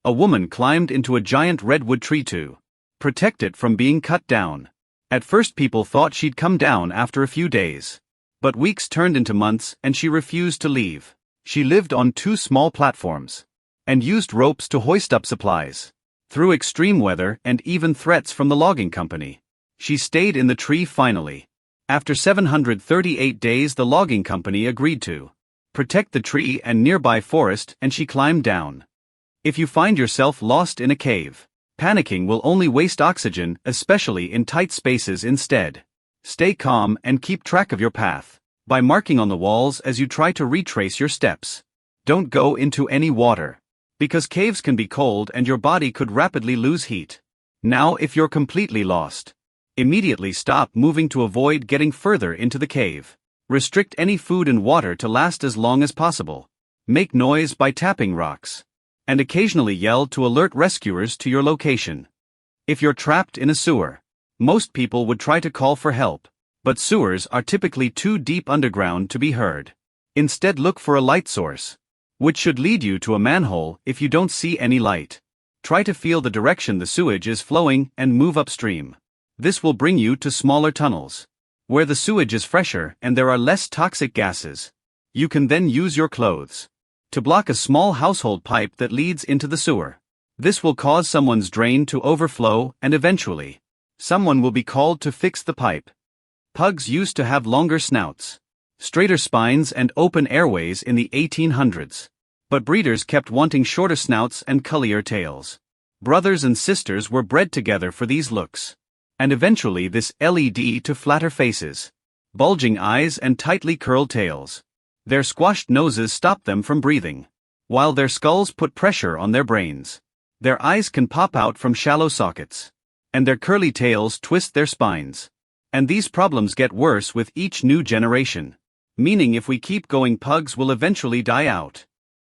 A woman climbed into a giant redwood tree to protect it from being cut down. At first people thought she'd come down after a few days. But weeks turned into months and she refused to leave. She lived on 2 small platforms and used ropes to hoist up supplies. Through extreme weather and even threats from the logging company, she stayed in the tree finally. After 738 days, the logging company agreed to protect the tree and nearby forest, and she climbed down. If you find yourself lost in a cave, panicking will only waste oxygen, especially in tight spaces. Instead, stay calm and keep track of your path by marking on the walls as you try to retrace your steps. Don't go into any water, because caves can be cold and your body could rapidly lose heat. Now, if you're completely lost, immediately stop moving to avoid getting further into the cave. Restrict any food and water to last as long as possible. Make noise by tapping rocks, and occasionally yell to alert rescuers to your location. If you're trapped in a sewer, most people would try to call for help, but sewers are typically too deep underground to be heard. Instead, look for a light source, which should lead you to a manhole. If you don't see any light, try to feel the direction the sewage is flowing and move upstream. This will bring you to smaller tunnels, where the sewage is fresher and there are less toxic gases. You can then use your clothes to block a small household pipe that leads into the sewer. This will cause someone's drain to overflow and eventually, someone will be called to fix the pipe. Pugs used to have longer snouts, straighter spines and open airways in the 1800s. But breeders kept wanting shorter snouts and curlier tails. Brothers and sisters were bred together for these looks. And eventually this led to flatter faces, bulging eyes and tightly curled tails. Their squashed noses stop them from breathing, while their skulls put pressure on their brains. Their eyes can pop out from shallow sockets, and their curly tails twist their spines. And these problems get worse with each new generation. Meaning if we keep going, pugs will eventually die out.